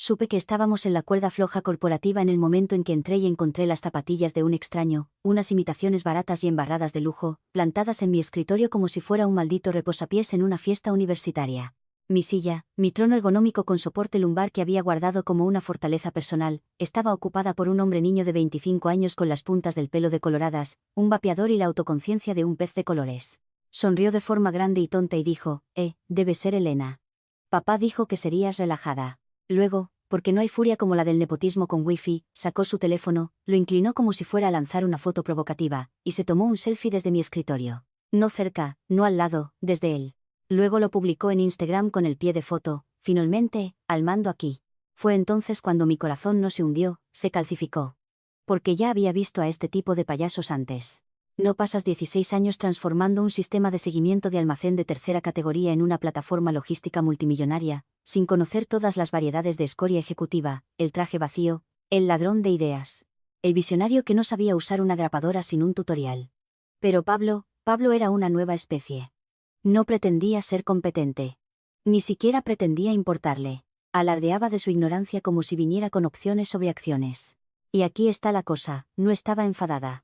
Supe que estábamos en la cuerda floja corporativa en el momento en que entré y encontré las zapatillas de un extraño, unas imitaciones baratas y embarradas de lujo, plantadas en mi escritorio como si fuera un maldito reposapiés en una fiesta universitaria. Mi silla, mi trono ergonómico con soporte lumbar que había guardado como una fortaleza personal, estaba ocupada por un hombre niño de 25 años con las puntas del pelo decoloradas, un vapeador y la autoconciencia de un pez de colores. Sonrió de forma grande y tonta y dijo, debe ser Elena. Papá dijo que serías relajada. Luego, porque no hay furia como la del nepotismo con wifi, sacó su teléfono, lo inclinó como si fuera a lanzar una foto provocativa, y se tomó un selfie desde mi escritorio. No cerca, no al lado, desde él. Luego lo publicó en Instagram con el pie de foto, finalmente, al mando aquí. Fue entonces cuando mi corazón no se hundió, se calcificó. Porque ya había visto a este tipo de payasos antes. No pasas 16 años transformando un sistema de seguimiento de almacén de tercera categoría en una plataforma logística multimillonaria, sin conocer todas las variedades de escoria ejecutiva, el traje vacío, el ladrón de ideas. El visionario que no sabía usar una grapadora sin un tutorial. Pero Pablo era una nueva especie. No pretendía ser competente. Ni siquiera pretendía importarle. Alardeaba de su ignorancia como si viniera con opciones sobre acciones. Y aquí está la cosa, no estaba enfadada.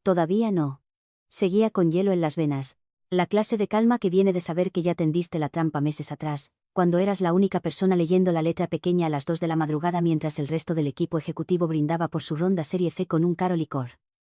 Todavía no. Seguía con hielo en las venas. La clase de calma que viene de saber que ya tendiste la trampa meses atrás, cuando eras la única persona leyendo la letra pequeña a las 2 de la madrugada mientras el resto del equipo ejecutivo brindaba por su ronda Serie C con un caro licor.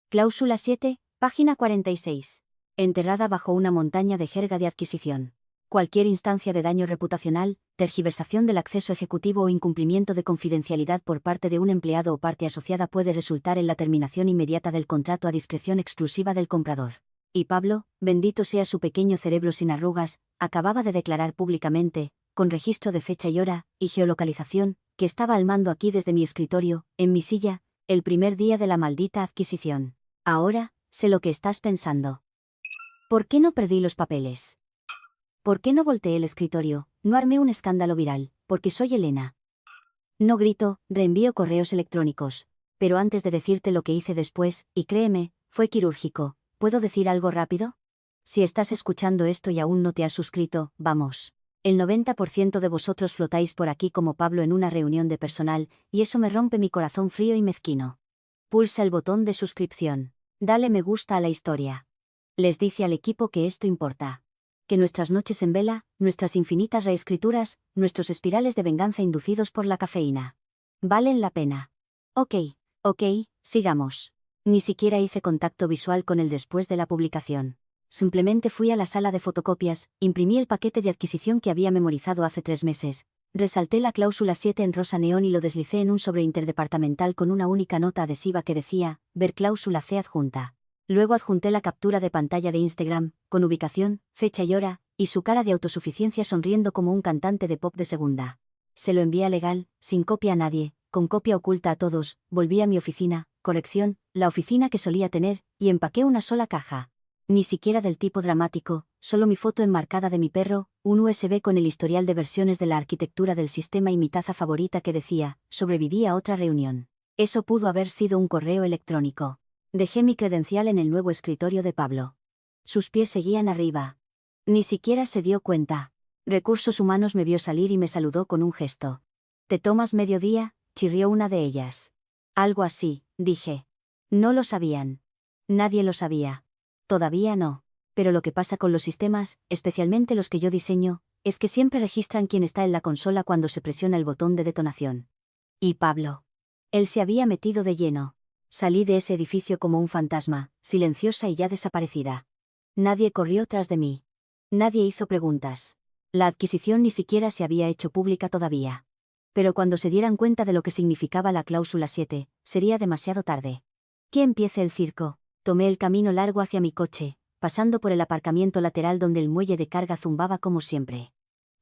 Cláusula 7, página 46. Enterrada bajo una montaña de jerga de adquisición. Cualquier instancia de daño reputacional, tergiversación del acceso ejecutivo o incumplimiento de confidencialidad por parte de un empleado o parte asociada puede resultar en la terminación inmediata del contrato a discreción exclusiva del comprador. Y Pablo, bendito sea su pequeño cerebro sin arrugas, acababa de declarar públicamente, con registro de fecha y hora, y geolocalización, que estaba al mando aquí desde mi escritorio, en mi silla, el primer día de la maldita adquisición. Ahora, sé lo que estás pensando. ¿Por qué no perdí los papeles? ¿Por qué no volteé el escritorio? No armé un escándalo viral, porque soy Elena. No grito, reenvío correos electrónicos. Pero antes de decirte lo que hice después, y créeme, fue quirúrgico, ¿puedo decir algo rápido? Si estás escuchando esto y aún no te has suscrito, vamos. El 90% de vosotros flotáis por aquí como Pablo en una reunión de personal, y eso me rompe mi corazón frío y mezquino. Pulsa el botón de suscripción. Dale me gusta a la historia. Les dice al equipo que esto importa. Que nuestras noches en vela, nuestras infinitas reescrituras, nuestros espirales de venganza inducidos por la cafeína. Valen la pena. Ok, sigamos. Ni siquiera hice contacto visual con él después de la publicación. Simplemente fui a la sala de fotocopias, imprimí el paquete de adquisición que había memorizado hace 3 meses, resalté la cláusula 7 en rosa neón y lo deslicé en un sobre interdepartamental con una única nota adhesiva que decía, ver cláusula C adjunta. Luego adjunté la captura de pantalla de Instagram, con ubicación, fecha y hora, y su cara de autosuficiencia sonriendo como un cantante de pop de segunda. Se lo envié a legal, sin copia a nadie, con copia oculta a todos, volví a mi oficina, corrección, la oficina que solía tener, y empaqué una sola caja. Ni siquiera del tipo dramático, solo mi foto enmarcada de mi perro, un USB con el historial de versiones de la arquitectura del sistema y mi taza favorita que decía, sobreviví a otra reunión. Eso pudo haber sido un correo electrónico. Dejé mi credencial en el nuevo escritorio de Pablo. Sus pies seguían arriba. Ni siquiera se dio cuenta. Recursos Humanos me vio salir y me saludó con un gesto. ¿Te tomas mediodía?, chirrió una de ellas. Algo así, dije. No lo sabían. Nadie lo sabía. Todavía no. Pero lo que pasa con los sistemas, especialmente los que yo diseño, es que siempre registran quién está en la consola cuando se presiona el botón de detonación. ¿Y Pablo? Él se había metido de lleno. Salí de ese edificio como un fantasma, silenciosa y ya desaparecida. Nadie corrió tras de mí. Nadie hizo preguntas. La adquisición ni siquiera se había hecho pública todavía. Pero cuando se dieran cuenta de lo que significaba la cláusula 7, sería demasiado tarde. Que empiece el circo. Tomé el camino largo hacia mi coche, pasando por el aparcamiento lateral donde el muelle de carga zumbaba como siempre.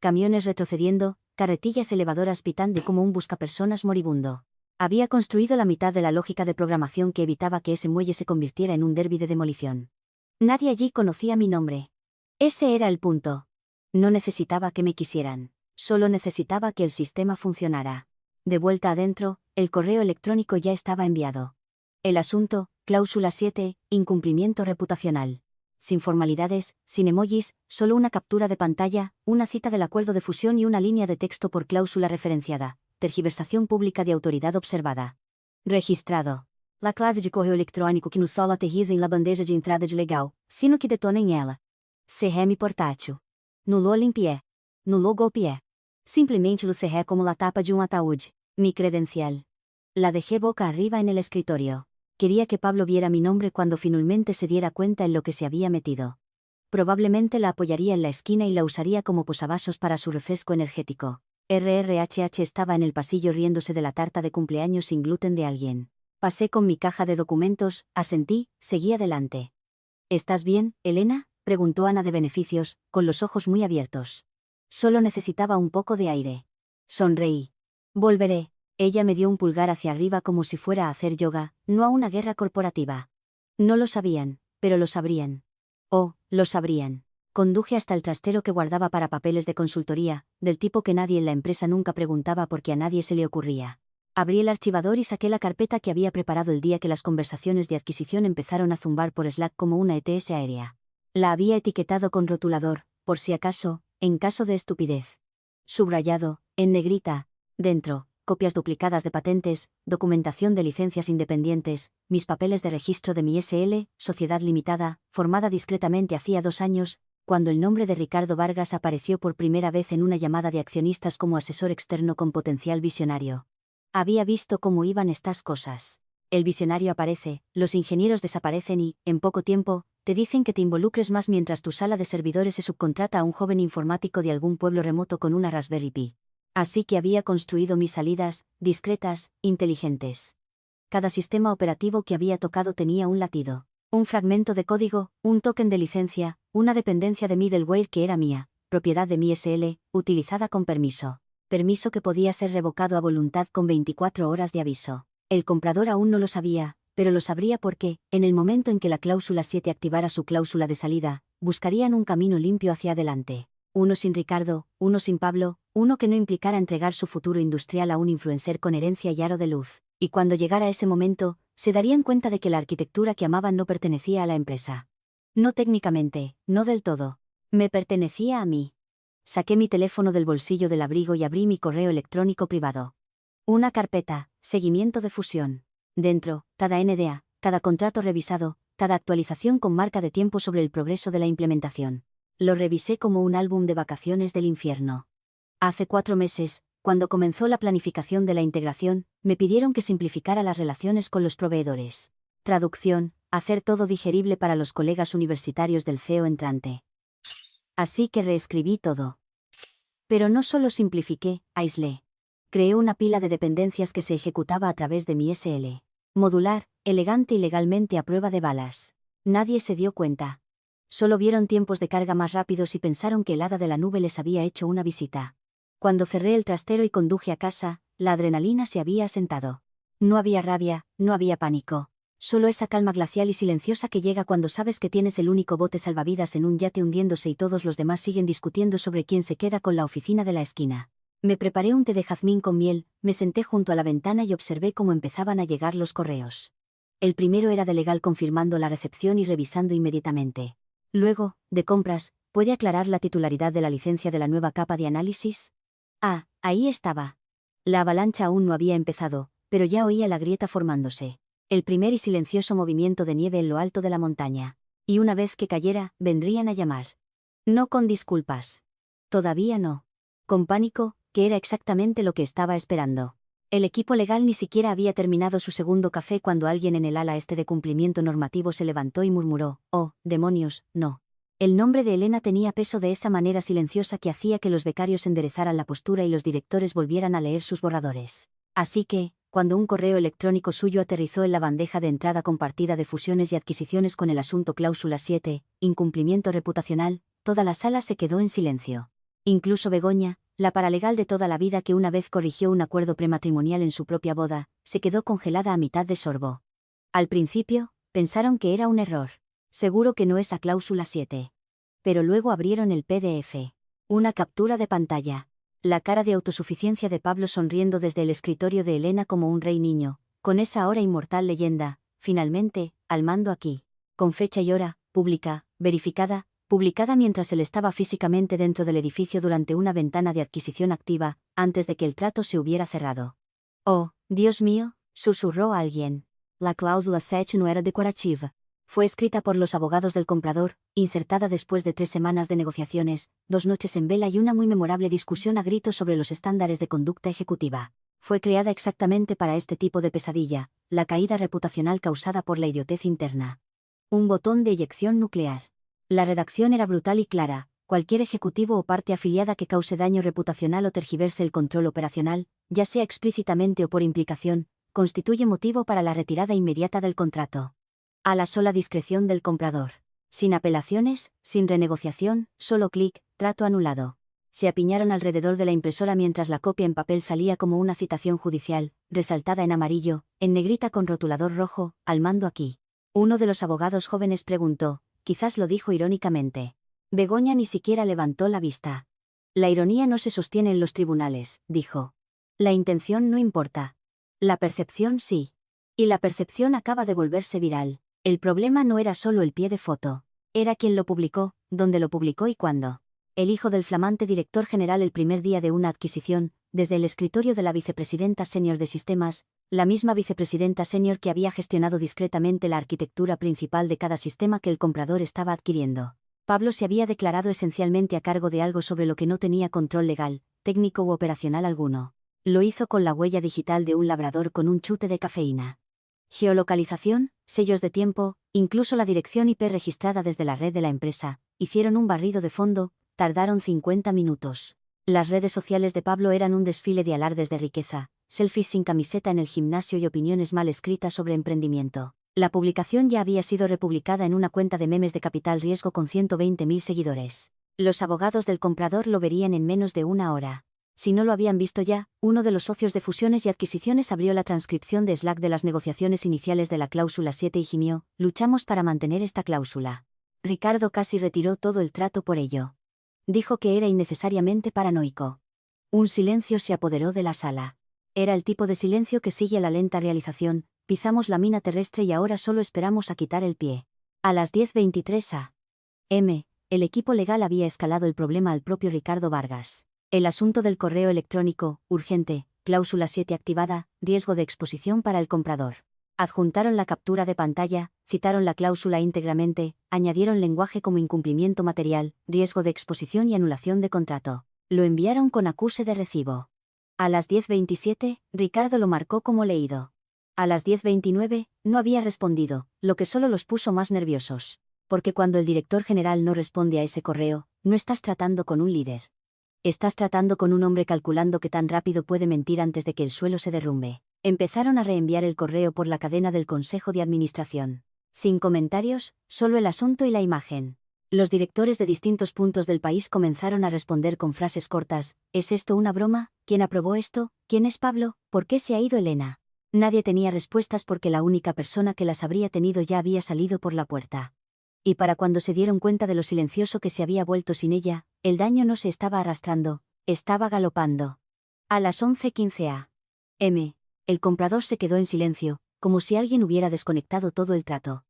Camiones retrocediendo, carretillas elevadoras pitando como un buscapersonas moribundo. Había construido la mitad de la lógica de programación que evitaba que ese muelle se convirtiera en un derbi de demolición. Nadie allí conocía mi nombre. Ese era el punto. No necesitaba que me quisieran. Solo necesitaba que el sistema funcionara. De vuelta adentro, el correo electrónico ya estaba enviado. El asunto, cláusula 7, incumplimiento reputacional. Sin formalidades, sin emojis, solo una captura de pantalla, una cita del acuerdo de fusión y una línea de texto por cláusula referenciada. tergiversación pública de autoridad observada. Registrado. La clase de correio eletrônico que no solo aterriza em la bandeja de entrada de legal, sino que detona em ela. CRM portátil. Nulo limpié. Nulo golpeé. Simplesmente lo cerré como la tapa de un ataúd. Mi credencial. La dejé boca arriba en el escritorio. Quería que Pablo viera mi nombre cuando finalmente se diera cuenta en lo que se había metido. Probablemente la apoyaría en la esquina y la usaría como posavasos para su refresco energético. RRHH estaba en el pasillo riéndose de la tarta de cumpleaños sin gluten de alguien. Pasé con mi caja de documentos, asentí, seguí adelante. ¿Estás bien, Elena?, preguntó Ana de Beneficios, con los ojos muy abiertos. Solo necesitaba un poco de aire. Sonreí. Volveré. Ella me dio un pulgar hacia arriba como si fuera a hacer yoga, no a una guerra corporativa. No lo sabían, pero lo sabrían. Oh, lo sabrían. Conduje hasta el trastero que guardaba para papeles de consultoría, del tipo que nadie en la empresa nunca preguntaba porque a nadie se le ocurría. Abrí el archivador y saqué la carpeta que había preparado el día que las conversaciones de adquisición empezaron a zumbar por Slack como una ETS aérea. La había etiquetado con rotulador, por si acaso, en caso de estupidez. Subrayado, en negrita, dentro, copias duplicadas de patentes, documentación de licencias independientes, mis papeles de registro de mi SL, Sociedad Limitada, formada discretamente hacía 2 años, cuando el nombre de Ricardo Vargas apareció por primera vez en una llamada de accionistas como asesor externo con potencial visionario. Había visto cómo iban estas cosas. El visionario aparece, los ingenieros desaparecen y, en poco tiempo, te dicen que te involucres más mientras tu sala de servidores se subcontrata a un joven informático de algún pueblo remoto con una Raspberry Pi. Así que había construido mis salidas, discretas, inteligentes. Cada sistema operativo que había tocado tenía un latido, un fragmento de código, un token de licencia, una dependencia de middleware que era mía, propiedad de mi SL, utilizada con permiso. Permiso que podía ser revocado a voluntad con 24 horas de aviso. El comprador aún no lo sabía, pero lo sabría porque, en el momento en que la cláusula 7 activara su cláusula de salida, buscarían un camino limpio hacia adelante. Uno sin Ricardo, uno sin Pablo, uno que no implicara entregar su futuro industrial a un influencer con herencia y aro de luz. Y cuando llegara ese momento, se darían cuenta de que la arquitectura que amaban no pertenecía a la empresa. No técnicamente, no del todo. Me pertenecía a mí. Saqué mi teléfono del bolsillo del abrigo y abrí mi correo electrónico privado. Una carpeta, seguimiento de fusión. Dentro, cada NDA, cada contrato revisado, cada actualización con marca de tiempo sobre el progreso de la implementación. Lo revisé como un álbum de vacaciones del infierno. Hace 4 meses, cuando comenzó la planificación de la integración, me pidieron que simplificara las relaciones con los proveedores. Traducción, hacer todo digerible para los colegas universitarios del CEO entrante. Así que reescribí todo. Pero no solo simplifiqué, aislé. Creé una pila de dependencias que se ejecutaba a través de mi SL. Modular, elegante y legalmente a prueba de balas. Nadie se dio cuenta. Solo vieron tiempos de carga más rápidos y pensaron que el hada de la nube les había hecho una visita. Cuando cerré el trastero y conduje a casa, la adrenalina se había asentado. No había rabia, no había pánico. Solo esa calma glacial y silenciosa que llega cuando sabes que tienes el único bote salvavidas en un yate hundiéndose y todos los demás siguen discutiendo sobre quién se queda con la oficina de la esquina. Me preparé un té de jazmín con miel, me senté junto a la ventana y observé cómo empezaban a llegar los correos. El primero era de legal confirmando la recepción y revisando inmediatamente. Luego, de compras, ¿puede aclarar la titularidad de la licencia de la nueva capa de análisis? Ah, ahí estaba. La avalancha aún no había empezado, pero ya oía la grieta formándose. El primer y silencioso movimiento de nieve en lo alto de la montaña. Y una vez que cayera, vendrían a llamar. No con disculpas. Todavía no. Con pánico, que era exactamente lo que estaba esperando. El equipo legal ni siquiera había terminado su segundo café cuando alguien en el ala este de cumplimiento normativo se levantó y murmuró: «Oh, demonios, no». El nombre de Elena tenía peso de esa manera silenciosa que hacía que los becarios enderezaran la postura y los directores volvieran a leer sus borradores. Así que, cuando un correo electrónico suyo aterrizó en la bandeja de entrada compartida de fusiones y adquisiciones con el asunto cláusula 7, incumplimiento reputacional, toda la sala se quedó en silencio. Incluso Begoña, la paralegal de toda la vida que una vez corrigió un acuerdo prematrimonial en su propia boda, se quedó congelada a mitad de sorbo. Al principio, pensaron que era un error. Seguro que no es a cláusula 7. Pero luego abrieron el PDF. Una captura de pantalla. La cara de autosuficiencia de Pablo sonriendo desde el escritorio de Elena como un rey niño, con esa ahora inmortal leyenda, finalmente, al mando aquí. Con fecha y hora, pública, verificada, publicada mientras él estaba físicamente dentro del edificio durante una ventana de adquisición activa, antes de que el trato se hubiera cerrado. «Oh, Dios mío», susurró alguien. La cláusula 7 no era decorativa. Fue escrita por los abogados del comprador, insertada después de 3 semanas de negociaciones, 2 noches en vela y una muy memorable discusión a gritos sobre los estándares de conducta ejecutiva. Fue creada exactamente para este tipo de pesadilla, la caída reputacional causada por la idiotez interna. Un botón de eyección nuclear. La redacción era brutal y clara: cualquier ejecutivo o parte afiliada que cause daño reputacional o tergiverse el control operacional, ya sea explícitamente o por implicación, constituye motivo para la retirada inmediata del contrato. A la sola discreción del comprador. Sin apelaciones, sin renegociación, solo clic, trato anulado. Se apiñaron alrededor de la impresora mientras la copia en papel salía como una citación judicial, resaltada en amarillo, en negrita con rotulador rojo: al mando aquí. Uno de los abogados jóvenes preguntó, quizás lo dijo irónicamente. Begoña ni siquiera levantó la vista. La ironía no se sostiene en los tribunales, dijo. La intención no importa. La percepción sí. Y la percepción acaba de volverse viral. El problema no era solo el pie de foto. Era quién lo publicó, dónde lo publicó y cuándo. El hijo del flamante director general el primer día de una adquisición, desde el escritorio de la vicepresidenta senior de sistemas, la misma vicepresidenta senior que había gestionado discretamente la arquitectura principal de cada sistema que el comprador estaba adquiriendo. Pablo se había declarado esencialmente a cargo de algo sobre lo que no tenía control legal, técnico u operacional alguno. Lo hizo con la huella digital de un labrador con un chute de cafeína. Geolocalización, sellos de tiempo, incluso la dirección IP registrada desde la red de la empresa, hicieron un barrido de fondo. Tardaron 50 minutos. Las redes sociales de Pablo eran un desfile de alardes de riqueza, selfies sin camiseta en el gimnasio y opiniones mal escritas sobre emprendimiento. La publicación ya había sido republicada en una cuenta de memes de capital riesgo con 120.000 seguidores. Los abogados del comprador lo verían en menos de una hora. Si no lo habían visto ya, uno de los socios de fusiones y adquisiciones abrió la transcripción de Slack de las negociaciones iniciales de la cláusula 7 y gimió: luchamos para mantener esta cláusula. Ricardo casi retiró todo el trato por ello. Dijo que era innecesariamente paranoico. Un silencio se apoderó de la sala. Era el tipo de silencio que sigue a la lenta realización: pisamos la mina terrestre y ahora solo esperamos a quitar el pie. A las 10:23 a.m., el equipo legal había escalado el problema al propio Ricardo Vargas. El asunto del correo electrónico, urgente, cláusula 7 activada, riesgo de exposición para el comprador. Adjuntaron la captura de pantalla, citaron la cláusula íntegramente, añadieron lenguaje como incumplimiento material, riesgo de exposición y anulación de contrato. Lo enviaron con acuse de recibo. A las 10:27, Ricardo lo marcó como leído. A las 10:29, no había respondido, lo que solo los puso más nerviosos. Porque cuando el director general no responde a ese correo, no estás tratando con un líder. Estás tratando con un hombre calculando que tan rápido puede mentir antes de que el suelo se derrumbe. Empezaron a reenviar el correo por la cadena del Consejo de Administración. Sin comentarios, solo el asunto y la imagen. Los directores de distintos puntos del país comenzaron a responder con frases cortas: ¿es esto una broma? ¿Quién aprobó esto? ¿Quién es Pablo? ¿Por qué se ha ido Elena? Nadie tenía respuestas porque la única persona que las habría tenido ya había salido por la puerta. Y para cuando se dieron cuenta de lo silencioso que se había vuelto sin ella, el daño no se estaba arrastrando, estaba galopando. A las 11:15 a.m., el comprador se quedó en silencio, como si alguien hubiera desconectado todo el trato.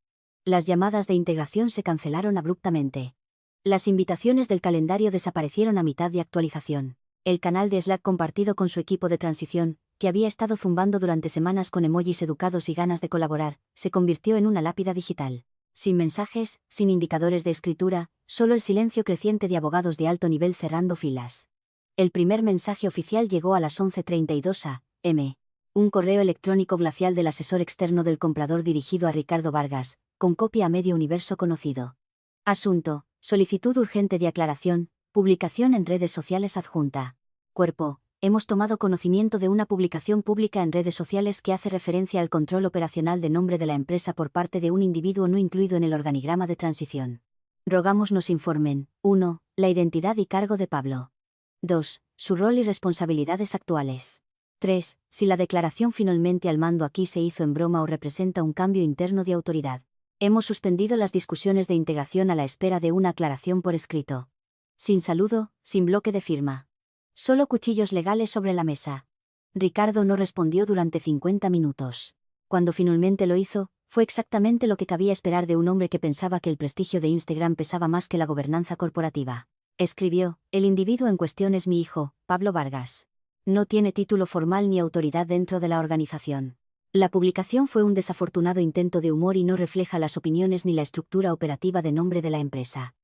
Las llamadas de integración se cancelaron abruptamente. Las invitaciones del calendario desaparecieron a mitad de actualización. El canal de Slack compartido con su equipo de transición, que había estado zumbando durante semanas con emojis educados y ganas de colaborar, se convirtió en una lápida digital. Sin mensajes, sin indicadores de escritura, solo el silencio creciente de abogados de alto nivel cerrando filas. El primer mensaje oficial llegó a las 11:32 a.m. Un correo electrónico glacial del asesor externo del comprador dirigido a Ricardo Vargas, con copia a medio universo conocido. Asunto: solicitud urgente de aclaración, publicación en redes sociales adjunta. Cuerpo: hemos tomado conocimiento de una publicación pública en redes sociales que hace referencia al control operacional de nombre de la empresa por parte de un individuo no incluido en el organigrama de transición. Rogamos nos informen: 1. La identidad y cargo de Pablo. 2. Su rol y responsabilidades actuales. 3. Si la declaración finalmente al mando aquí se hizo en broma o representa un cambio interno de autoridad. Hemos suspendido las discusiones de integración a la espera de una aclaración por escrito. Sin saludo, sin bloque de firma. Solo cuchillos legales sobre la mesa. Ricardo no respondió durante 50 minutos. Cuando finalmente lo hizo, Fue exactamente lo que cabía esperar de un hombre que pensaba que el prestigio de Instagram pesaba más que la gobernanza corporativa. Escribió: el individuo en cuestión es mi hijo, Pablo Vargas. No tiene título formal ni autoridad dentro de la organización. La publicación fue un desafortunado intento de humor y no refleja las opiniones ni la estructura operativa de nombre de la empresa.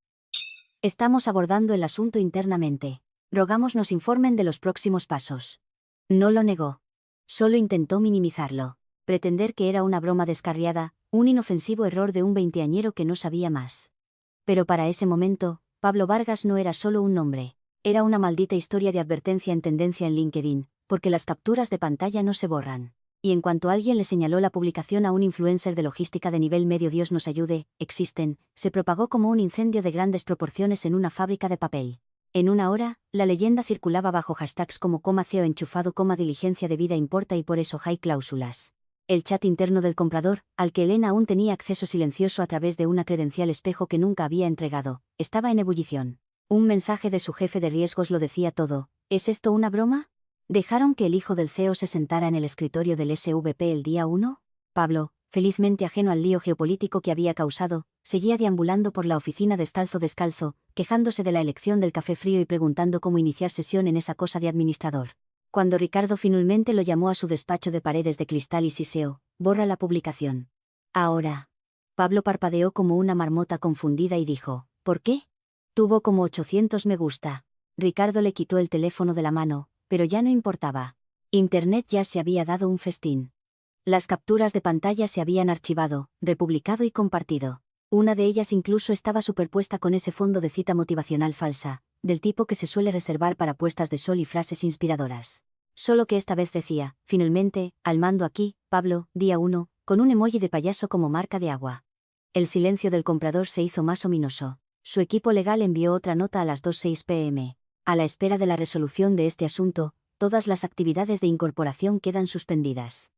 Estamos abordando el asunto internamente. Rogamos nos informen de los próximos pasos. No lo negó. Solo intentó minimizarlo. Pretender que era una broma descarriada, un inofensivo error de un veinteañero que no sabía más. Pero para ese momento, Pablo Vargas no era solo un nombre. Era una maldita historia de advertencia en tendencia en LinkedIn, porque las capturas de pantalla no se borran. Y en cuanto alguien le señaló la publicación a un influencer de logística de nivel medio, Dios nos ayude, existen, se propagó como un incendio de grandes proporciones en una fábrica de papel. En una hora, la leyenda circulaba bajo hashtags como CEO enchufado, diligencia de vida importa y por eso hay cláusulas. El chat interno del comprador, al que Elena aún tenía acceso silencioso a través de una credencial espejo que nunca había entregado, estaba en ebullición. Un mensaje de su jefe de riesgos lo decía todo. ¿Es esto una broma? ¿Dejaron que el hijo del CEO se sentara en el escritorio del SVP el día 1? Pablo, felizmente ajeno al lío geopolítico que había causado, seguía deambulando por la oficina descalzo, quejándose de la elección del café frío y preguntando cómo iniciar sesión en esa cosa de administrador. Cuando Ricardo finalmente lo llamó a su despacho de paredes de cristal y siseo: borra la publicación. Ahora. Pablo parpadeó como una marmota confundida y dijo: ¿por qué? Tuvo como 800 me gusta. Ricardo le quitó el teléfono de la mano, pero ya no importaba. Internet ya se había dado un festín. Las capturas de pantalla se habían archivado, republicado y compartido. Una de ellas incluso estaba superpuesta con ese fondo de cita motivacional falsa, del tipo que se suele reservar para puestas de sol y frases inspiradoras. Solo que esta vez decía: finalmente, al mando aquí, Pablo, día 1, con un emoji de payaso como marca de agua. El silencio del comprador se hizo más ominoso. Su equipo legal envió otra nota a las 2:06 p.m. A la espera de la resolución de este asunto, todas las actividades de incorporación quedan suspendidas.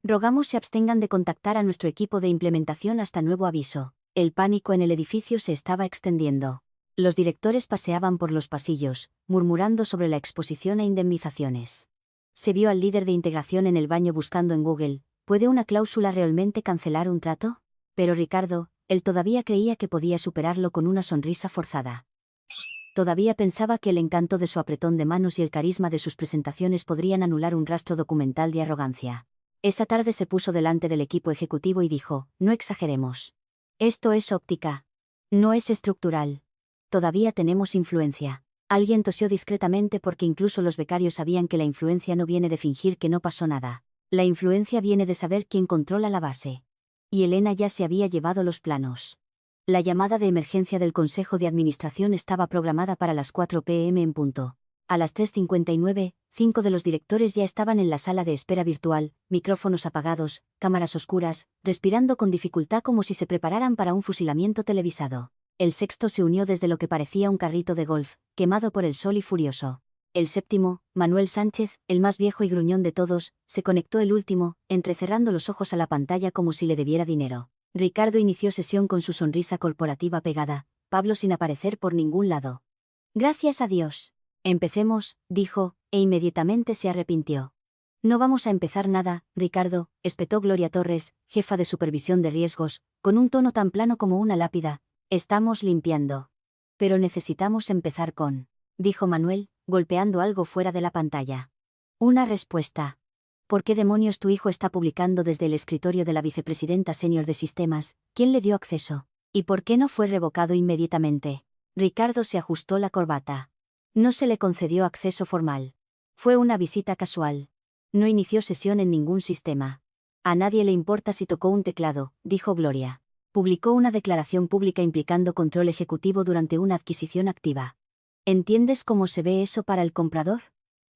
Rogamos se abstengan de contactar a nuestro equipo de implementación hasta nuevo aviso. El pánico en el edificio se estaba extendiendo. Los directores paseaban por los pasillos, murmurando sobre la exposición a indemnizaciones. Se vio al líder de integración en el baño buscando en Google: ¿puede una cláusula realmente cancelar un trato? Pero Ricardo, él todavía creía que podía superarlo con una sonrisa forzada. Todavía pensaba que el encanto de su apretón de manos y el carisma de sus presentaciones podrían anular un rastro documental de arrogancia. Esa tarde se puso delante del equipo ejecutivo y dijo: no exageremos. Esto es óptica. No es estructural. Todavía tenemos influencia. Alguien tosió discretamente porque incluso los becarios sabían que la influencia no viene de fingir que no pasó nada. La influencia viene de saber quién controla la base. Y Elena ya se había llevado los planos. La llamada de emergencia del Consejo de Administración estaba programada para las 4 p.m. en punto. A las 3:59, 5 de los directores ya estaban en la sala de espera virtual, micrófonos apagados, cámaras oscuras, respirando con dificultad como si se prepararan para un fusilamiento televisado. El sexto se unió desde lo que parecía un carrito de golf, quemado por el sol y furioso. El séptimo, Manuel Sánchez, el más viejo y gruñón de todos, se conectó el último, entrecerrando los ojos a la pantalla como si le debiera dinero. Ricardo inició sesión con su sonrisa corporativa pegada, Pablo sin aparecer por ningún lado. Gracias a Dios. Empecemos, dijo, e inmediatamente se arrepintió. No vamos a empezar nada, Ricardo, espetó Gloria Torres, jefa de supervisión de riesgos, con un tono tan plano como una lápida. Estamos limpiando. Pero necesitamos empezar con, dijo Manuel, golpeando algo fuera de la pantalla. Una respuesta. ¿Por qué demonios tu hijo está publicando desde el escritorio de la vicepresidenta senior de sistemas? ¿Quién le dio acceso? ¿Y por qué no fue revocado inmediatamente? Ricardo se ajustó la corbata. No se le concedió acceso formal. Fue una visita casual. No inició sesión en ningún sistema. A nadie le importa si tocó un teclado, dijo Gloria. Publicó una declaración pública implicando control ejecutivo durante una adquisición activa. ¿Entiendes cómo se ve eso para el comprador?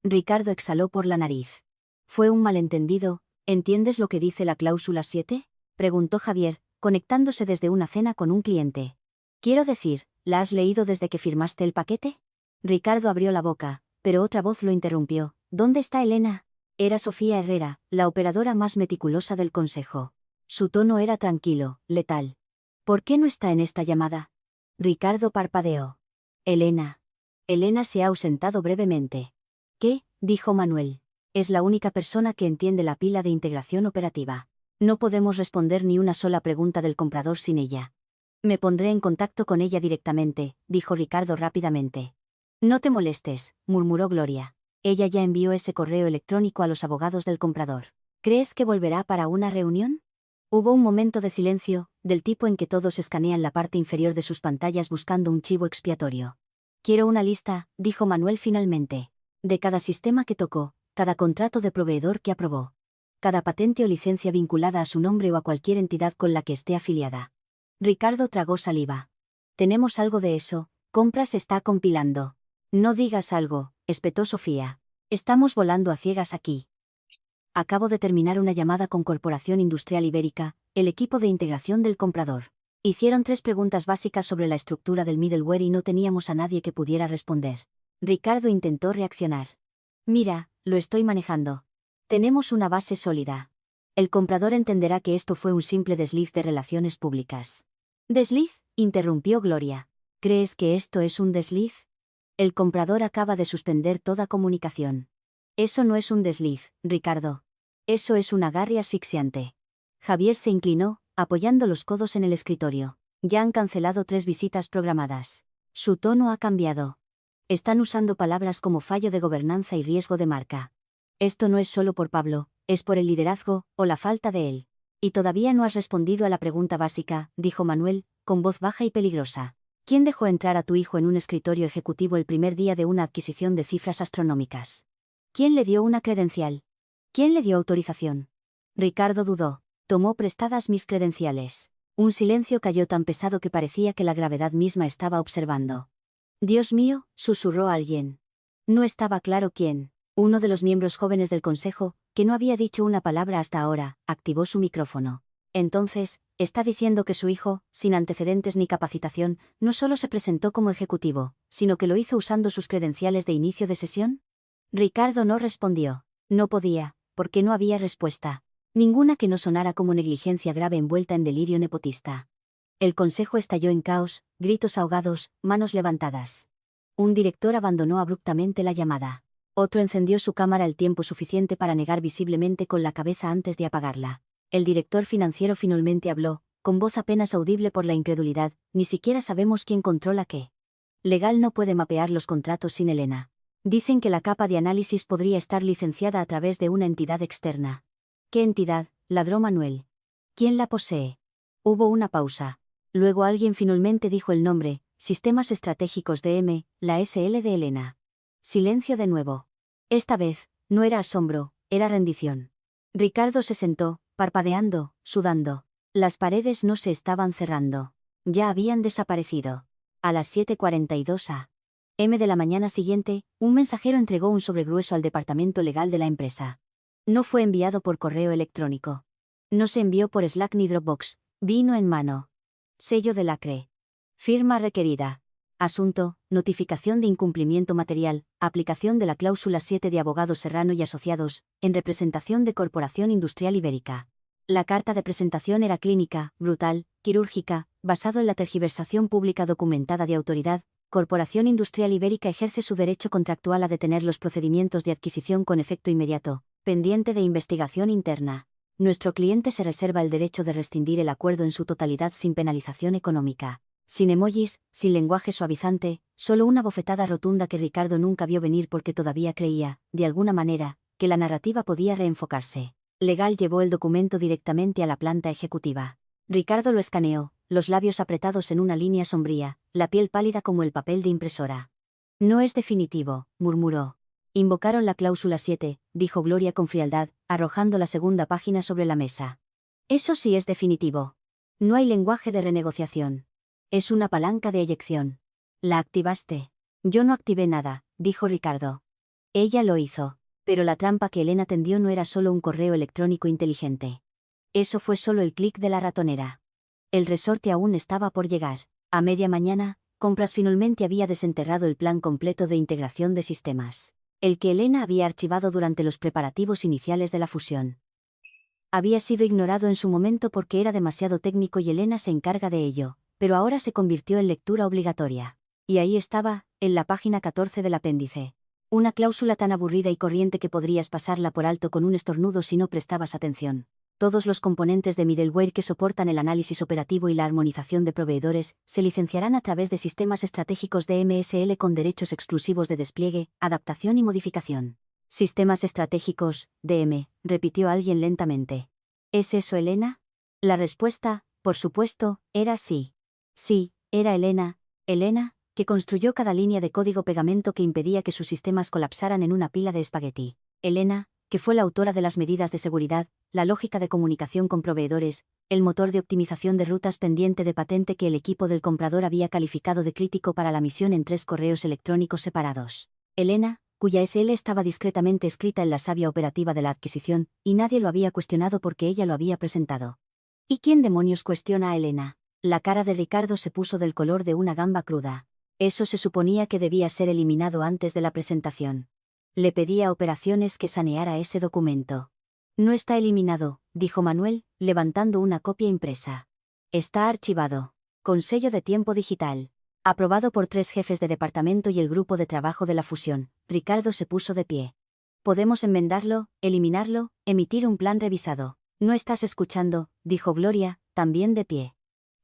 Ricardo exhaló por la nariz. Fue un malentendido. ¿Entiendes lo que dice la cláusula 7? Preguntó Javier, conectándose desde una cena con un cliente. Quiero decir, ¿la has leído desde que firmaste el paquete? Ricardo abrió la boca, pero otra voz lo interrumpió. ¿Dónde está Elena? Era Sofía Herrera, la operadora más meticulosa del consejo. Su tono era tranquilo, letal. ¿Por qué no está en esta llamada? Ricardo parpadeó. Elena. Elena se ha ausentado brevemente. ¿Qué? Dijo Manuel. Es la única persona que entiende la pila de integración operativa. No podemos responder ni una sola pregunta del comprador sin ella. Me pondré en contacto con ella directamente, dijo Ricardo rápidamente. No te molestes, murmuró Gloria. Ella ya envió ese correo electrónico a los abogados del comprador. ¿Crees que volverá para una reunión? Hubo un momento de silencio, del tipo en que todos escanean la parte inferior de sus pantallas buscando un chivo expiatorio. Quiero una lista, dijo Manuel finalmente. De cada sistema que tocó, cada contrato de proveedor que aprobó. Cada patente o licencia vinculada a su nombre o a cualquier entidad con la que esté afiliada. Ricardo tragó saliva. Tenemos algo de eso, compras está compilando. No digas algo, espetó Sofía. Estamos volando a ciegas aquí. Acabo de terminar una llamada con Corporación Industrial Ibérica, el equipo de integración del comprador. Hicieron 3 preguntas básicas sobre la estructura del middleware y no teníamos a nadie que pudiera responder. Ricardo intentó reaccionar. Mira, lo estoy manejando. Tenemos una base sólida. El comprador entenderá que esto fue un simple desliz de relaciones públicas. ¿Desliz?, interrumpió Gloria. ¿Crees que esto es un desliz? El comprador acaba de suspender toda comunicación. Eso no es un desliz, Ricardo. Eso es un agarre asfixiante. Javier se inclinó, apoyando los codos en el escritorio. Ya han cancelado 3 visitas programadas. Su tono ha cambiado. Están usando palabras como fallo de gobernanza y riesgo de marca. Esto no es solo por Pablo, es por el liderazgo, o la falta de él. Y todavía no has respondido a la pregunta básica, dijo Manuel, con voz baja y peligrosa. ¿Quién dejó entrar a tu hijo en un escritorio ejecutivo el primer día de una adquisición de cifras astronómicas? ¿Quién le dio una credencial? ¿Quién le dio autorización? Ricardo dudó. Tomó prestadas mis credenciales. Un silencio cayó tan pesado que parecía que la gravedad misma estaba observando. Dios mío, susurró alguien. No estaba claro quién. Uno de los miembros jóvenes del consejo, que no había dicho una palabra hasta ahora, activó su micrófono. Entonces, está diciendo que su hijo, sin antecedentes ni capacitación, no solo se presentó como ejecutivo, sino que lo hizo usando sus credenciales de inicio de sesión. Ricardo no respondió. No podía, porque no había respuesta. Ninguna que no sonara como negligencia grave envuelta en delirio nepotista. El consejo estalló en caos, gritos ahogados, manos levantadas. Un director abandonó abruptamente la llamada. Otro encendió su cámara el tiempo suficiente para negar visiblemente con la cabeza antes de apagarla. El director financiero finalmente habló, con voz apenas audible por la incredulidad, ni siquiera sabemos quién controla qué. Legal no puede mapear los contratos sin Elena. Dicen que la capa de análisis podría estar licenciada a través de una entidad externa. ¿Qué entidad?, ladró Manuel. ¿Quién la posee? Hubo una pausa. Luego alguien finalmente dijo el nombre, Sistemas Estratégicos de M, la SL de Elena. Silencio de nuevo. Esta vez, no era asombro, era rendición. Ricardo se sentó, parpadeando, sudando. Las paredes no se estaban cerrando. Ya habían desaparecido. A las 7:42 a.m. de la mañana siguiente, un mensajero entregó un sobre grueso al departamento legal de la empresa. No fue enviado por correo electrónico. No se envió por Slack ni Dropbox, vino en mano. Sello de lacre. Firma requerida. Asunto, notificación de incumplimiento material, aplicación de la cláusula 7 de Abogados Serrano y Asociados, en representación de Corporación Industrial Ibérica. La carta de presentación era clínica, brutal, quirúrgica, basado en la tergiversación pública documentada de autoridad. Corporación Industrial Ibérica ejerce su derecho contractual a detener los procedimientos de adquisición con efecto inmediato, pendiente de investigación interna. Nuestro cliente se reserva el derecho de rescindir el acuerdo en su totalidad sin penalización económica. Sin emojis, sin lenguaje suavizante, solo una bofetada rotunda que Ricardo nunca vio venir porque todavía creía, de alguna manera, que la narrativa podía reenfocarse. Legal llevó el documento directamente a la planta ejecutiva. Ricardo lo escaneó, los labios apretados en una línea sombría, la piel pálida como el papel de impresora. No es definitivo, murmuró. Invocaron la cláusula 7, dijo Gloria con frialdad, arrojando la segunda página sobre la mesa. Eso sí es definitivo. No hay lenguaje de renegociación. Es una palanca de eyección. ¿La activaste? Yo no activé nada, dijo Ricardo. Ella lo hizo, pero la trampa que Elena tendió no era solo un correo electrónico inteligente. Eso fue solo el clic de la ratonera. El resorte aún estaba por llegar. A media mañana, Compras finalmente había desenterrado el plan completo de integración de sistemas, el que Elena había archivado durante los preparativos iniciales de la fusión. Había sido ignorado en su momento porque era demasiado técnico y Elena se encarga de ello, pero ahora se convirtió en lectura obligatoria. Y ahí estaba, en la página 14 del apéndice. Una cláusula tan aburrida y corriente que podrías pasarla por alto con un estornudo si no prestabas atención. Todos los componentes de middleware que soportan el análisis operativo y la armonización de proveedores se licenciarán a través de sistemas estratégicos de MSL con derechos exclusivos de despliegue, adaptación y modificación. Sistemas estratégicos, DM, repitió alguien lentamente. ¿Es eso Elena? La respuesta, por supuesto, era sí. Sí, era Elena, que construyó cada línea de código pegamento que impedía que sus sistemas colapsaran en una pila de espagueti. Elena, que fue la autora de las medidas de seguridad, la lógica de comunicación con proveedores, el motor de optimización de rutas pendiente de patente que el equipo del comprador había calificado de crítico para la misión en 3 correos electrónicos separados. Elena, cuya SL estaba discretamente escrita en la savia operativa de la adquisición, y nadie lo había cuestionado porque ella lo había presentado. ¿Y quién demonios cuestiona a Elena? La cara de Ricardo se puso del color de una gamba cruda. Eso se suponía que debía ser eliminado antes de la presentación. Le pedí a Operaciones que saneara ese documento. No está eliminado, dijo Manuel, levantando una copia impresa. Está archivado. Con sello de tiempo digital. Aprobado por 3 jefes de departamento y el grupo de trabajo de la fusión. Ricardo se puso de pie. Podemos enmendarlo, eliminarlo, emitir un plan revisado. No estás escuchando, dijo Gloria, también de pie.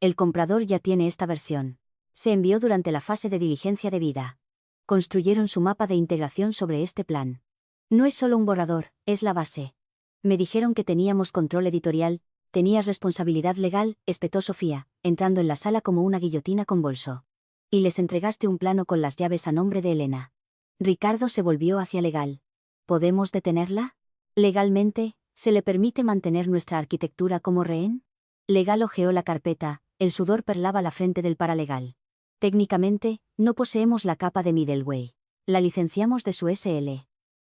El comprador ya tiene esta versión. Se envió durante la fase de diligencia debida. Construyeron su mapa de integración sobre este plan. No es solo un borrador, es la base. Me dijeron que teníamos control editorial, tenías responsabilidad legal, espetó Sofía, entrando en la sala como una guillotina con bolso. Y les entregaste un plano con las llaves a nombre de Elena. Ricardo se volvió hacia legal. ¿Podemos detenerla? Legalmente, ¿se le permite mantener nuestra arquitectura como rehén? Legal hojeó la carpeta, el sudor perlaba la frente del paralegal. Técnicamente, no poseemos la capa de middleware. La licenciamos de su SL.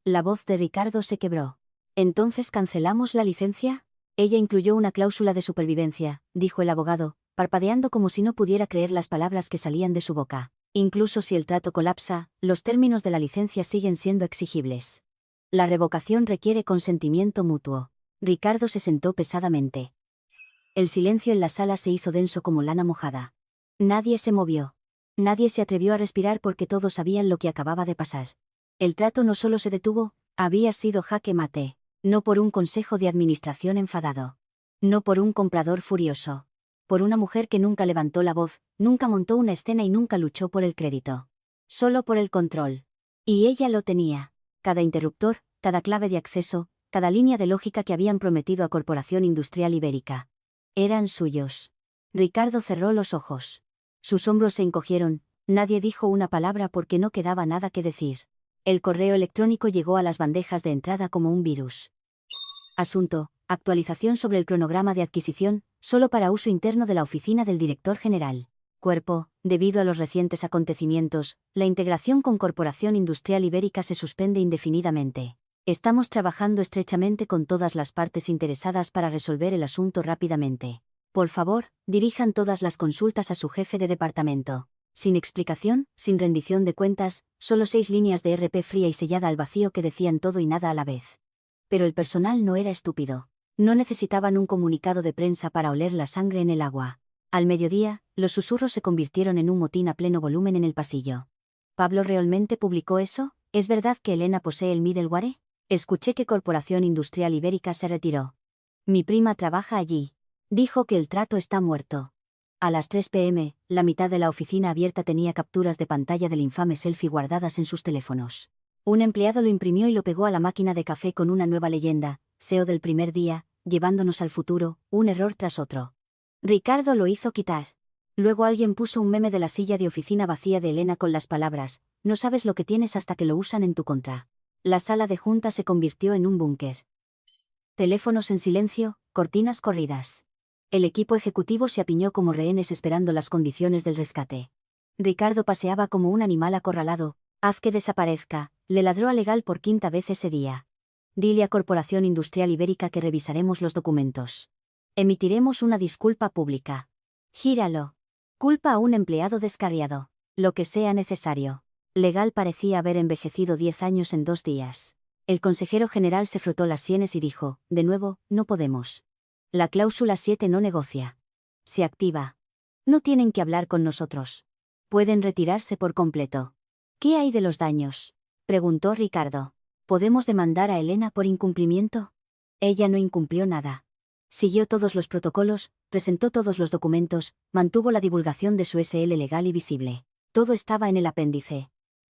La voz de Ricardo se quebró. ¿Entonces cancelamos la licencia? Ella incluyó una cláusula de supervivencia, dijo el abogado, parpadeando como si no pudiera creer las palabras que salían de su boca. Incluso si el trato colapsa, los términos de la licencia siguen siendo exigibles. La revocación requiere consentimiento mutuo. Ricardo se sentó pesadamente. El silencio en la sala se hizo denso como lana mojada. Nadie se movió. Nadie se atrevió a respirar porque todos sabían lo que acababa de pasar. El trato no solo se detuvo, había sido jaque mate. No por un consejo de administración enfadado. No por un comprador furioso. Por una mujer que nunca levantó la voz, nunca montó una escena y nunca luchó por el crédito. Solo por el control. Y ella lo tenía. Cada interruptor, cada clave de acceso, cada línea de lógica que habían prometido a Corporación Industrial Ibérica. Eran suyos. Ricardo cerró los ojos. Sus hombros se encogieron, nadie dijo una palabra porque no quedaba nada que decir. El correo electrónico llegó a las bandejas de entrada como un virus. Asunto: actualización sobre el cronograma de adquisición, solo para uso interno de la oficina del director general. Cuerpo: debido a los recientes acontecimientos, la integración con Corporación Industrial Ibérica se suspende indefinidamente. Estamos trabajando estrechamente con todas las partes interesadas para resolver el asunto rápidamente. Por favor, dirijan todas las consultas a su jefe de departamento. Sin explicación, sin rendición de cuentas, solo 6 líneas de RP fría y sellada al vacío que decían todo y nada a la vez. Pero el personal no era estúpido. No necesitaban un comunicado de prensa para oler la sangre en el agua. Al mediodía, los susurros se convirtieron en un motín a pleno volumen en el pasillo. ¿Pablo realmente publicó eso? ¿Es verdad que Elena posee el middleware? Escuché que Corporación Industrial Ibérica se retiró. Mi prima trabaja allí. Dijo que el trato está muerto. A las 3 p.m., la mitad de la oficina abierta tenía capturas de pantalla del infame selfie guardadas en sus teléfonos. Un empleado lo imprimió y lo pegó a la máquina de café con una nueva leyenda: SEO del primer día, llevándonos al futuro, un error tras otro. Ricardo lo hizo quitar. Luego alguien puso un meme de la silla de oficina vacía de Elena con las palabras: no sabes lo que tienes hasta que lo usan en tu contra. La sala de junta se convirtió en un búnker. Teléfonos en silencio, cortinas corridas. El equipo ejecutivo se apiñó como rehenes esperando las condiciones del rescate. Ricardo paseaba como un animal acorralado. Haz que desaparezca, le ladró a Legal por 5ª vez ese día. Dile a Corporación Industrial Ibérica que revisaremos los documentos. Emitiremos una disculpa pública. Gíralo. Culpa a un empleado descarriado. Lo que sea necesario. Legal parecía haber envejecido 10 años en 2 días. El consejero general se frotó las sienes y dijo: de nuevo, no podemos. La cláusula 7 no negocia. Se activa. No tienen que hablar con nosotros. Pueden retirarse por completo. ¿Qué hay de los daños?, preguntó Ricardo. ¿Podemos demandar a Elena por incumplimiento? Ella no incumplió nada. Siguió todos los protocolos, presentó todos los documentos, mantuvo la divulgación de su SL legal y visible. Todo estaba en el apéndice.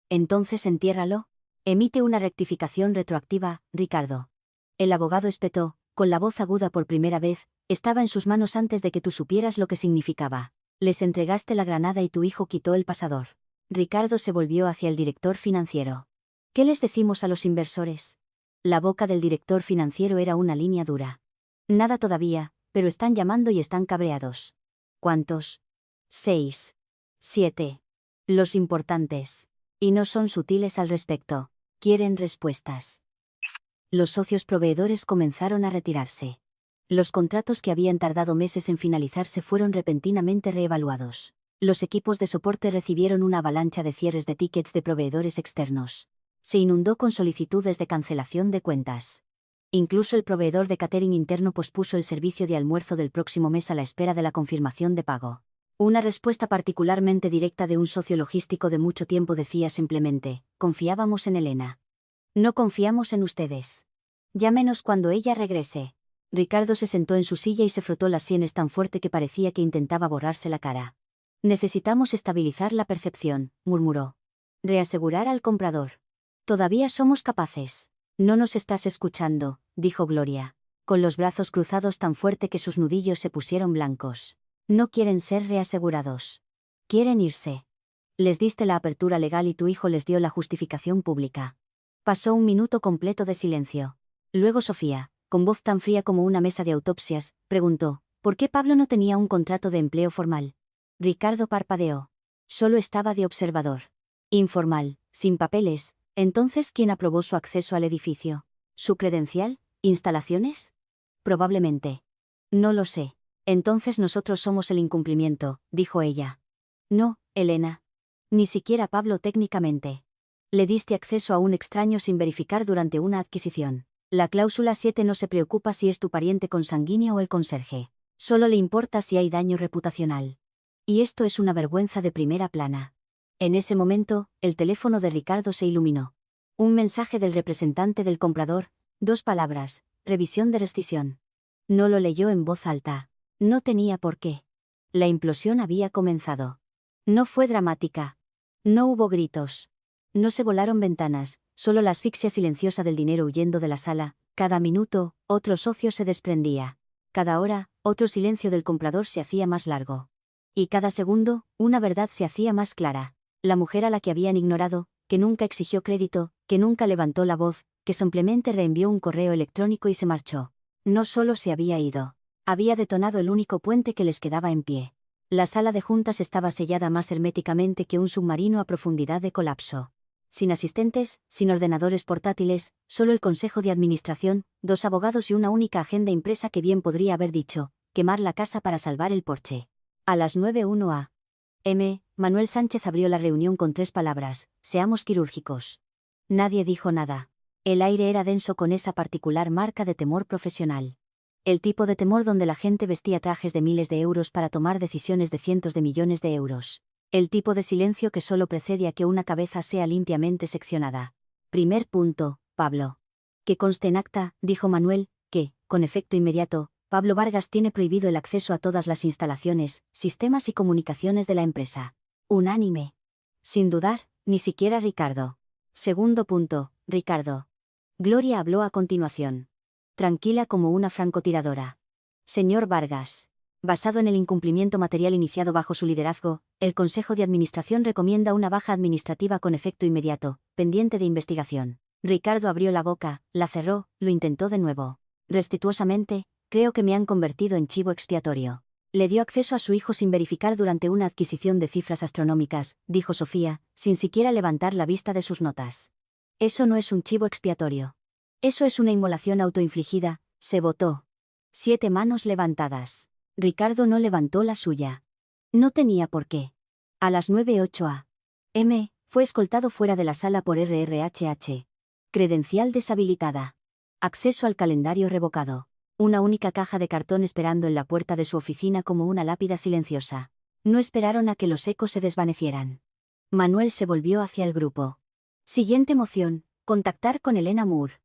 Entonces entiérralo. Emite una rectificación retroactiva, Ricardo. El abogado espetó, con la voz aguda por primera vez, estaba en sus manos antes de que tú supieras lo que significaba. Les entregaste la granada y tu hijo quitó el pasador. Ricardo se volvió hacia el director financiero. ¿Qué les decimos a los inversores? La boca del director financiero era una línea dura. Nada todavía, pero están llamando y están cabreados. ¿Cuántos? 6. 7. Los importantes. Y no son sutiles al respecto. Quieren respuestas. Los socios proveedores comenzaron a retirarse. Los contratos que habían tardado meses en finalizarse fueron repentinamente reevaluados. Los equipos de soporte recibieron una avalancha de cierres de tickets de proveedores externos. Se inundó con solicitudes de cancelación de cuentas. Incluso el proveedor de catering interno pospuso el servicio de almuerzo del próximo mes a la espera de la confirmación de pago. Una respuesta particularmente directa de un socio logístico de mucho tiempo decía simplemente: confiábamos en Elena. No confiamos en ustedes. Llámenos cuando ella regrese. Ricardo se sentó en su silla y se frotó las sienes tan fuerte que parecía que intentaba borrarse la cara. Necesitamos estabilizar la percepción, murmuró. Reasegurar al comprador. Todavía somos capaces. No nos estás escuchando, dijo Gloria, con los brazos cruzados tan fuerte que sus nudillos se pusieron blancos. No quieren ser reasegurados. Quieren irse. Les diste la apertura legal y tu hijo les dio la justificación pública. Pasó un minuto completo de silencio. Luego Sofía, con voz tan fría como una mesa de autopsias, preguntó: ¿por qué Pablo no tenía un contrato de empleo formal? Ricardo parpadeó. Solo estaba de observador. Informal, sin papeles. Entonces, ¿quién aprobó su acceso al edificio? ¿Su credencial? ¿Instalaciones? Probablemente. No lo sé. Entonces nosotros somos el incumplimiento, dijo ella. No, Elena. Ni siquiera Pablo técnicamente. Le diste acceso a un extraño sin verificar durante una adquisición. La cláusula 7 no se preocupa si es tu pariente consanguíneo o el conserje. Solo le importa si hay daño reputacional. Y esto es una vergüenza de primera plana. En ese momento, el teléfono de Ricardo se iluminó. Un mensaje del representante del comprador, 2 palabras: revisión de rescisión. No lo leyó en voz alta. No tenía por qué. La implosión había comenzado. No fue dramática. No hubo gritos. No se volaron ventanas, solo la asfixia silenciosa del dinero huyendo de la sala. Cada minuto, otro socio se desprendía. Cada hora, otro silencio del comprador se hacía más largo. Y cada segundo, una verdad se hacía más clara. La mujer a la que habían ignorado, que nunca exigió crédito, que nunca levantó la voz, que simplemente reenvió un correo electrónico y se marchó. No solo se había ido. Había detonado el único puente que les quedaba en pie. La sala de juntas estaba sellada más herméticamente que un submarino a profundidad de colapso. Sin asistentes, sin ordenadores portátiles, solo el consejo de administración, 2 abogados y una única agenda impresa que bien podría haber dicho: quemar la casa para salvar el porche. A las 9:01 a.m., Manuel Sánchez abrió la reunión con 3 palabras: seamos quirúrgicos. Nadie dijo nada. El aire era denso con esa particular marca de temor profesional. El tipo de temor donde la gente vestía trajes de miles de euros para tomar decisiones de cientos de millones de euros. El tipo de silencio que solo precede a que una cabeza sea limpiamente seccionada. Primer punto, Pablo. Que conste en acta, dijo Manuel, que, con efecto inmediato, Pablo Vargas tiene prohibido el acceso a todas las instalaciones, sistemas y comunicaciones de la empresa. Unánime. Sin dudar, ni siquiera Ricardo. Segundo punto, Ricardo. Gloria habló a continuación. Tranquila como una francotiradora. Señor Vargas. Basado en el incumplimiento material iniciado bajo su liderazgo, el Consejo de Administración recomienda una baja administrativa con efecto inmediato, pendiente de investigación. Ricardo abrió la boca, la cerró, lo intentó de nuevo. Respetuosamente, creo que me han convertido en chivo expiatorio. Le dio acceso a su hijo sin verificar durante una adquisición de cifras astronómicas, dijo Sofía, sin siquiera levantar la vista de sus notas. Eso no es un chivo expiatorio. Eso es una inmolación autoinfligida. Se votó. 7 manos levantadas. Ricardo no levantó la suya. No tenía por qué. A las 9:08 a.m., fue escoltado fuera de la sala por RRHH. Credencial deshabilitada. Acceso al calendario revocado. Una única caja de cartón esperando en la puerta de su oficina como una lápida silenciosa. No esperaron a que los ecos se desvanecieran. Manuel se volvió hacia el grupo. Siguiente moción: contactar con Elena Moore.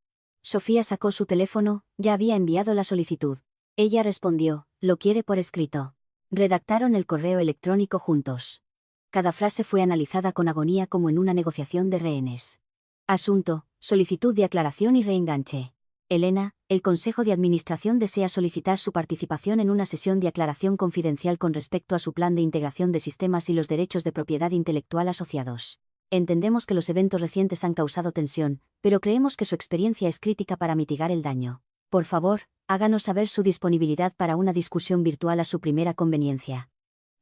Sofía sacó su teléfono, ya había enviado la solicitud. Ella respondió, lo quiere por escrito. Redactaron el correo electrónico juntos. Cada frase fue analizada con agonía como en una negociación de rehenes. Asunto, solicitud de aclaración y reenganche. Elena, el Consejo de Administración desea solicitar su participación en una sesión de aclaración confidencial con respecto a su plan de integración de sistemas y los derechos de propiedad intelectual asociados. Entendemos que los eventos recientes han causado tensión, pero creemos que su experiencia es crítica para mitigar el daño. Por favor, háganos saber su disponibilidad para una discusión virtual a su primera conveniencia.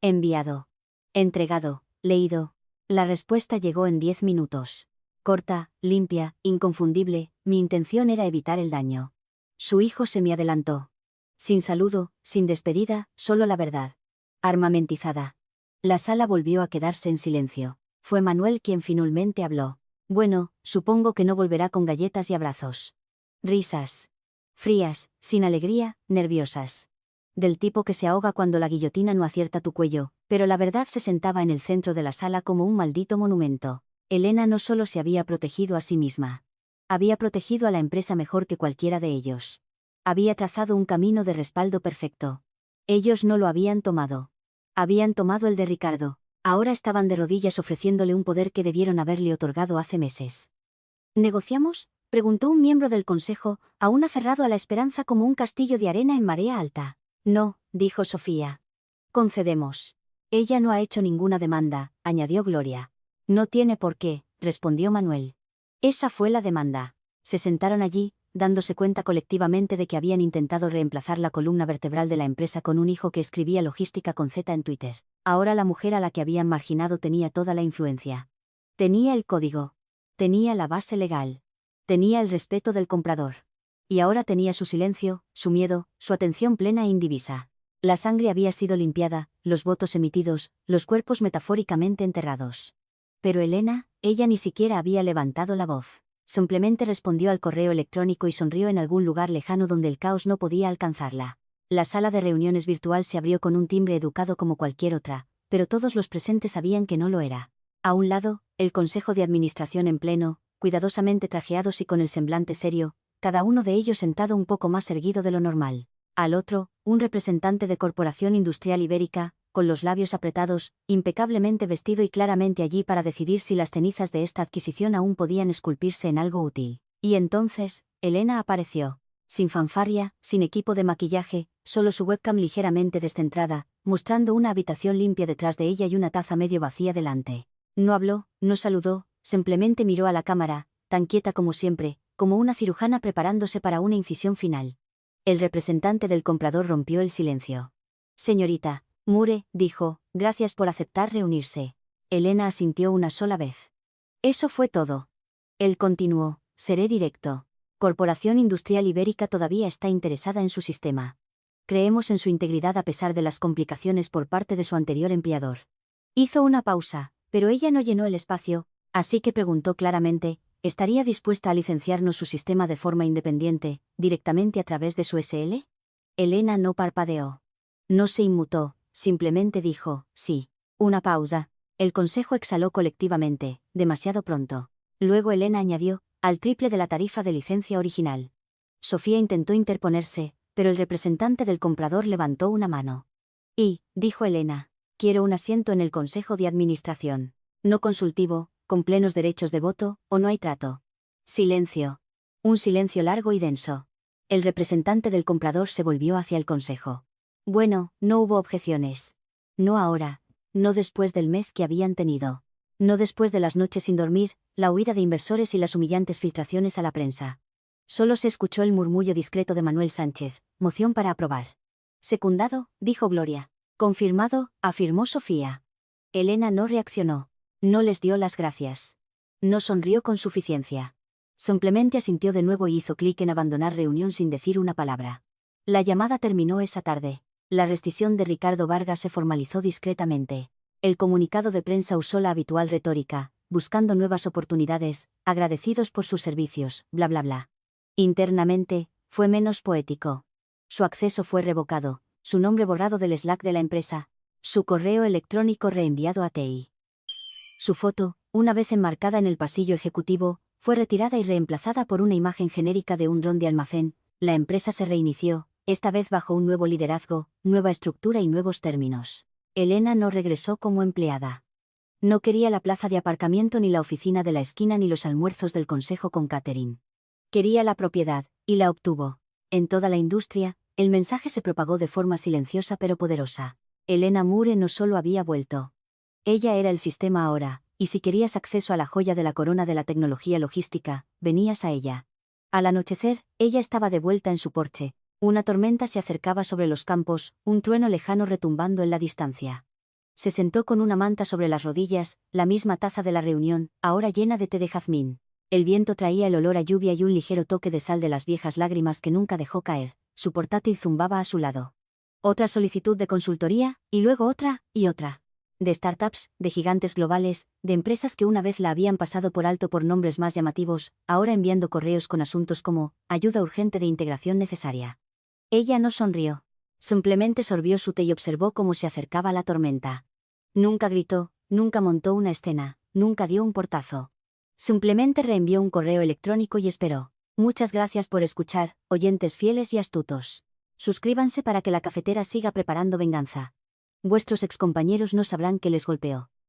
Enviado. Entregado. Leído. La respuesta llegó en 10 minutos. Corta, limpia, inconfundible, mi intención era evitar el daño. Su hijo se me adelantó. Sin saludo, sin despedida, solo la verdad. Armamentizada. La sala volvió a quedarse en silencio. Fue Manuel quien finalmente habló. Bueno, supongo que no volverá con galletas y abrazos. Risas. Frías, sin alegría, nerviosas. Del tipo que se ahoga cuando la guillotina no acierta tu cuello, pero la verdad se sentaba en el centro de la sala como un maldito monumento. Elena no solo se había protegido a sí misma. Había protegido a la empresa mejor que cualquiera de ellos. Había trazado un camino de respaldo perfecto. Ellos no lo habían tomado. Habían tomado el de Ricardo. Ahora estaban de rodillas ofreciéndole un poder que debieron haberle otorgado hace meses. ¿Negociamos?, preguntó un miembro del consejo, aún aferrado a la esperanza como un castillo de arena en marea alta. No, dijo Sofía. Concedemos. Ella no ha hecho ninguna demanda, añadió Gloria. No tiene por qué, respondió Manuel. Esa fue la demanda. Se sentaron allí, dándose cuenta colectivamente de que habían intentado reemplazar la columna vertebral de la empresa con un hijo que escribía logística con Z en Twitter. Ahora la mujer a la que habían marginado tenía toda la influencia. Tenía el código. Tenía la base legal. Tenía el respeto del comprador. Y ahora tenía su silencio, su miedo, su atención plena e indivisa. La sangre había sido limpiada, los votos emitidos, los cuerpos metafóricamente enterrados. Pero Elena, ella ni siquiera había levantado la voz. Simplemente respondió al correo electrónico y sonrió en algún lugar lejano donde el caos no podía alcanzarla. La sala de reuniones virtual se abrió con un timbre educado como cualquier otra, pero todos los presentes sabían que no lo era. A un lado, el Consejo de Administración en pleno, cuidadosamente trajeados y con el semblante serio, cada uno de ellos sentado un poco más erguido de lo normal. Al otro, un representante de Corporación Industrial Ibérica, con los labios apretados, impecablemente vestido y claramente allí para decidir si las cenizas de esta adquisición aún podían esculpirse en algo útil. Y entonces, Elena apareció. Sin fanfarria, sin equipo de maquillaje, solo su webcam ligeramente descentrada, mostrando una habitación limpia detrás de ella y una taza medio vacía delante. No habló, no saludó, simplemente miró a la cámara, tan quieta como siempre, como una cirujana preparándose para una incisión final. El representante del comprador rompió el silencio. Señorita Mure, dijo, gracias por aceptar reunirse. Elena asintió una sola vez. Eso fue todo. Él continuó, seré directo. Corporación Industrial Ibérica todavía está interesada en su sistema. Creemos en su integridad a pesar de las complicaciones por parte de su anterior empleador. Hizo una pausa, pero ella no llenó el espacio, así que preguntó claramente, ¿estaría dispuesta a licenciarnos su sistema de forma independiente, directamente a través de su SL? Elena no parpadeó. No se inmutó, simplemente dijo, sí. Una pausa. El consejo exhaló colectivamente, demasiado pronto. Luego Elena añadió, al triple de la tarifa de licencia original. Sofía intentó interponerse, pero el representante del comprador levantó una mano. Dijo Elena, quiero un asiento en el Consejo de Administración. No consultivo, con plenos derechos de voto, o no hay trato. Silencio. Un silencio largo y denso. El representante del comprador se volvió hacia el consejo. Bueno, no hubo objeciones. No ahora. No después del mes que habían tenido. No después de las noches sin dormir, la huida de inversores y las humillantes filtraciones a la prensa. Solo se escuchó el murmullo discreto de Manuel Sánchez, moción para aprobar. Secundado, dijo Gloria. Confirmado, afirmó Sofía. Elena no reaccionó. No les dio las gracias. No sonrió con suficiencia. Simplemente asintió de nuevo y hizo clic en abandonar reunión sin decir una palabra. La llamada terminó esa tarde. La rescisión de Ricardo Vargas se formalizó discretamente. El comunicado de prensa usó la habitual retórica, buscando nuevas oportunidades, agradecidos por sus servicios, bla bla bla. Internamente, fue menos poético. Su acceso fue revocado, su nombre borrado del Slack de la empresa, su correo electrónico reenviado a TI. Su foto, una vez enmarcada en el pasillo ejecutivo, fue retirada y reemplazada por una imagen genérica de un dron de almacén. La empresa se reinició, esta vez bajo un nuevo liderazgo, nueva estructura y nuevos términos. Elena no regresó como empleada. No quería la plaza de aparcamiento ni la oficina de la esquina ni los almuerzos del consejo con Catherine. Quería la propiedad, y la obtuvo. En toda la industria, el mensaje se propagó de forma silenciosa pero poderosa. Elena Moore no solo había vuelto. Ella era el sistema ahora, y si querías acceso a la joya de la corona de la tecnología logística, venías a ella. Al anochecer, ella estaba de vuelta en su porche. Una tormenta se acercaba sobre los campos, un trueno lejano retumbando en la distancia. Se sentó con una manta sobre las rodillas, la misma taza de la reunión, ahora llena de té de jazmín. El viento traía el olor a lluvia y un ligero toque de sal de las viejas lágrimas que nunca dejó caer. Su portátil zumbaba a su lado. Otra solicitud de consultoría, y luego otra, y otra. De startups, de gigantes globales, de empresas que una vez la habían pasado por alto por nombres más llamativos, ahora enviando correos con asuntos como, ayuda urgente de integración necesaria. Ella no sonrió. Simplemente sorbió su té y observó cómo se acercaba la tormenta. Nunca gritó, nunca montó una escena, nunca dio un portazo. Simplemente reenvió un correo electrónico y esperó. Muchas gracias por escuchar, oyentes fieles y astutos. Suscríbanse para que la cafetera siga preparando venganza. Vuestros excompañeros no sabrán que les golpeó.